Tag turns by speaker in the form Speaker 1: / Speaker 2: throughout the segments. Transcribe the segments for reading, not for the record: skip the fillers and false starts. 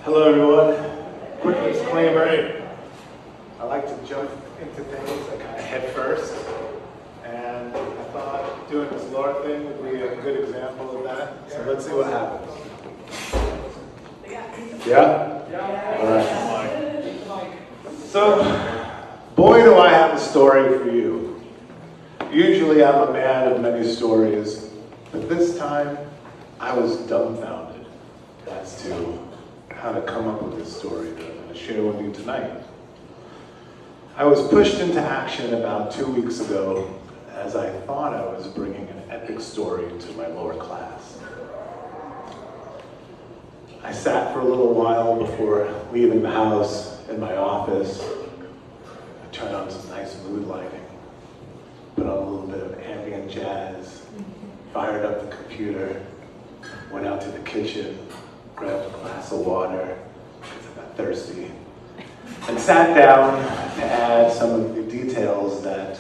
Speaker 1: Hello everyone. Quick disclaimer. I like to jump into things like kind of head first. And I thought doing this Lord thing would be a good example of that. So let's see what happens. Yeah? Alright. So, boy do I have a story for you. Usually I'm a man of many stories, but this time I was dumbfounded as to how to come up with this story that I'm going to share with you tonight. I was pushed into action about 2 weeks ago as I thought I was bringing an epic story to my lower class. I sat for a little while before leaving the house in my office. I turned on some nice mood lighting, put on a little bit of ambient jazz, fired up the computer, went out to the kitchen, grabbed a glass of water because I got thirsty, and sat down to add some of the details that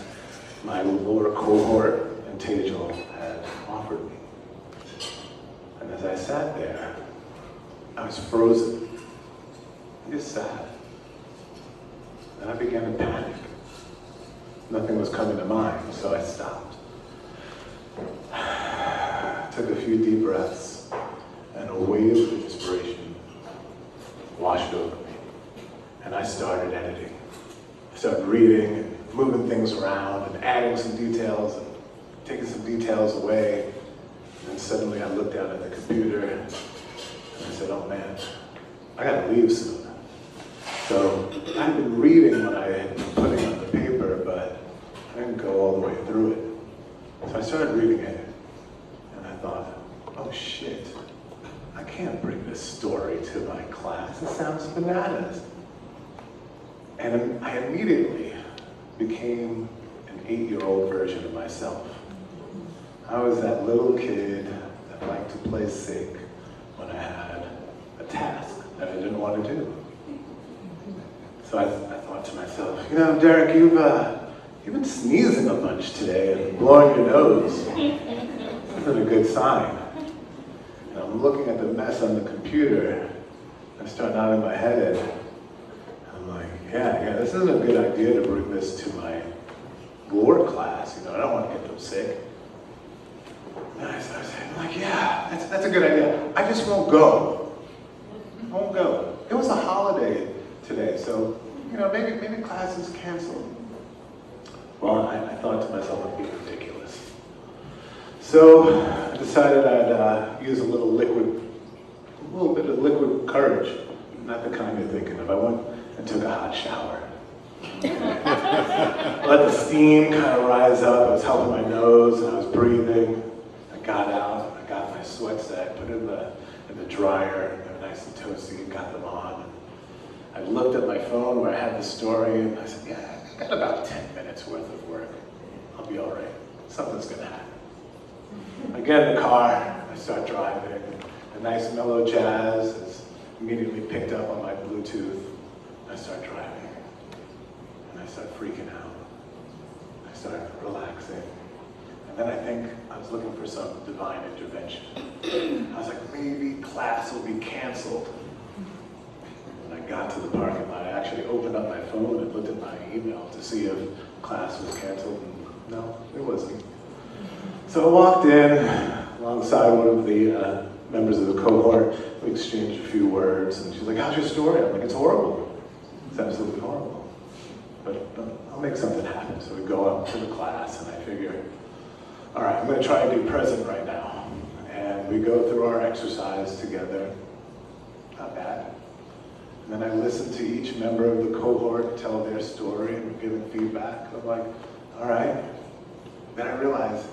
Speaker 1: my lower cohort and Tejal had offered me. And as I sat there, I was frozen. I just sat. And I began to panic. Nothing was coming to mind, so I stopped. Took a few deep breaths, and a wave of inspiration washed over me. And I started editing. I started reading and moving things around and adding some details and taking some details away. And then suddenly I looked down at the computer and I said, oh man, I gotta leave soon. So I'd been reading what I had been putting on the paper, but I didn't go all the way through it. So I started reading it and I thought, oh shit. I can't bring this story to my class. It sounds bananas. And I immediately became an 8-year-old version of myself. I was that little kid that liked to play sick when I had a task that I didn't want to do. So I thought to myself, you know, Derek, you've been sneezing a bunch today and blowing your nose. This isn't a good sign. And I'm looking at the mess on the computer. I start nodding my head. I'm like, yeah, this isn't a good idea to bring this to my lower class. You know, I don't want to get them sick. And I started saying, like, yeah, that's a good idea. I just won't go. I won't go. It was a holiday today, so, you know, maybe class is canceled. Well, I thought to myself, it'd be ridiculous. So I decided I'd use a little bit of liquid courage, not the kind you're thinking of. I went and took a hot shower. Let the steam kind of rise up. I was helping my nose and I was breathing. I got out, I got my sweats that I put in the dryer. They were nice and toasty, got them on. I looked at my phone where I had the story and I said, yeah, I got about 10 minutes worth of work. I'll be all right. Something's gonna happen. I get in the car, I start driving. A nice mellow jazz is immediately picked up on my Bluetooth. I start driving, and I start freaking out. I start relaxing. And then I think I was looking for some divine intervention. I was like, maybe class will be canceled. When I got to the parking lot, I actually opened up my phone and looked at my email to see if class was canceled, and no, it wasn't. So I walked in alongside one of the members of the cohort. We exchanged a few words, and she's like, how's your story? I'm like, it's horrible. It's absolutely horrible. But I'll make something happen. So we go up to the class, and I figure, all right, I'm going to try and be present right now. And we go through our exercise together. Not bad. And then I listen to each member of the cohort tell their story, and we're giving feedback. I'm like, all right. Then I realize,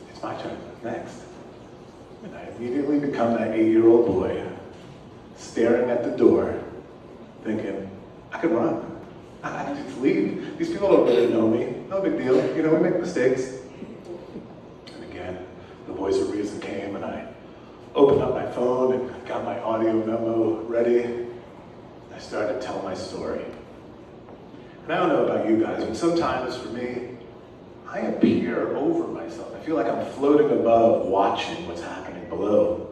Speaker 1: it's my turn, next. And I immediately become that 8-year-old boy, staring at the door, thinking, I could run. I could just leave. These people don't really know me. No big deal. You know, we make mistakes. And again, the voice of reason came, and I opened up my phone and got my audio memo ready. I started to tell my story. And I don't know about you guys, but sometimes for me, I appear over myself. I feel like I'm floating above, watching what's happening below.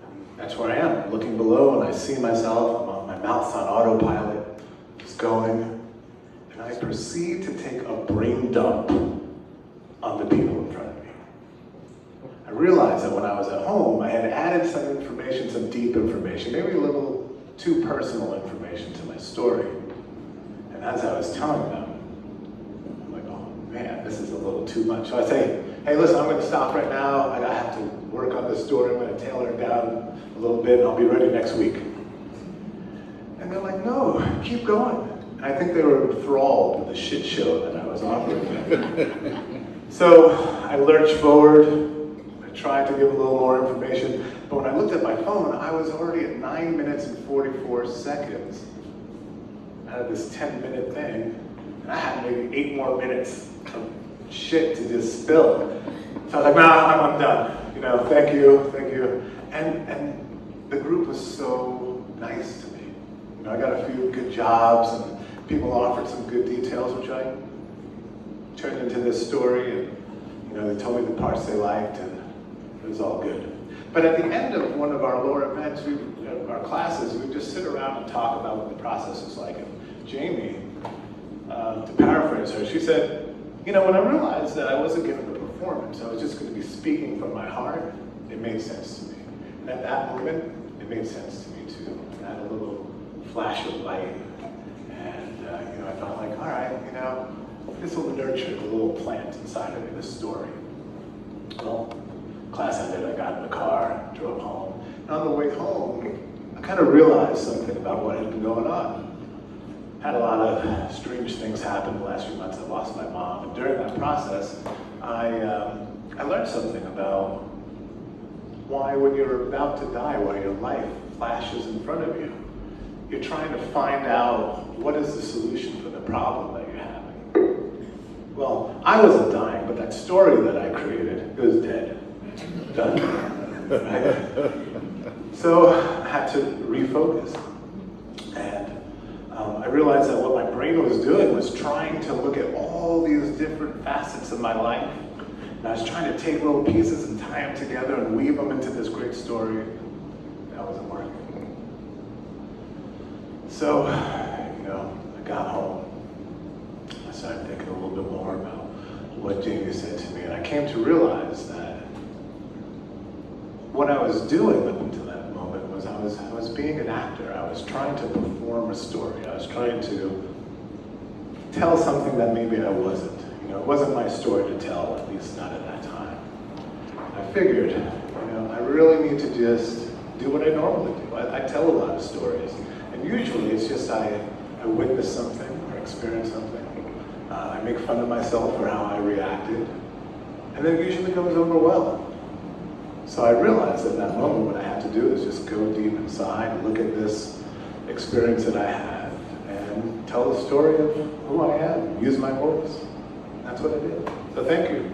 Speaker 1: And that's where I am, looking below, and I see myself, my mouth's on autopilot, just going, and I proceed to take a brain dump on the people in front of me. I realized that when I was at home, I had added some information, some deep information, maybe a little too personal information to my story. And as I was telling them, I'm like, oh man, this is a little too much. So I say, hey, listen, I'm gonna stop right now. I have to work on this story. I'm gonna tailor it down a little bit, and I'll be ready next week. And they're like, no, keep going. And I think they were enthralled with the shit show that I was offering. So I lurched forward. I tried to give a little more information, but when I looked at my phone, I was already at 9 minutes and 44 seconds out of this 10-minute thing, and I had maybe 8 more minutes of shit to just spill. So I was like, nah, I'm done. You know, thank you. And the group was so nice to me. You know, I got a few good jobs, and people offered some good details, which I turned into this story, and you know, they told me the parts they liked, and it was all good. But at the end of one of our lower events, our classes, we just sit around and talk about what the process is like. And Jamie, to paraphrase her, she said, you know, when I realized that I wasn't giving a performance, I was just going to be speaking from my heart, it made sense to me. And at that moment, it made sense to me too. I had a little flash of light, and you know, I felt like, all right, you know, this will nurture the little plant inside of me, this story. Well, class ended, I got in the car, drove home. And on the way home, I kind of realized something about what had been going on. Had a lot of strange things happen the last few months. I lost my mom, and during that process, I learned something about why when you're about to die, why your life flashes in front of you, you're trying to find out what is the solution for the problem that you're having. Well, I wasn't dying, but that story that I created, it was dead. Done. Right? So I had to refocus. And I realized that what my brain was doing was trying to look at all these different facets of my life. And I was trying to take little pieces and tie them together and weave them into this great story. That wasn't working. So, you know, I got home. I started thinking a little bit more about what Jamie said to me, and I came to realize that what I was doing up until that moment was I was being an actor. I was trying to perform a story. I was trying to tell something that maybe I wasn't. You know, it wasn't my story to tell, at least not at that time. I figured, you know, I really need to just do what I normally do. I tell a lot of stories, and usually it's just I witness something or experience something. I make fun of myself for how I reacted, and then it usually goes over well. So I realized at that moment what I had to do is just go deep inside, look at this experience that I had, and tell the story of who I am, use my voice. That's what I did. So thank you.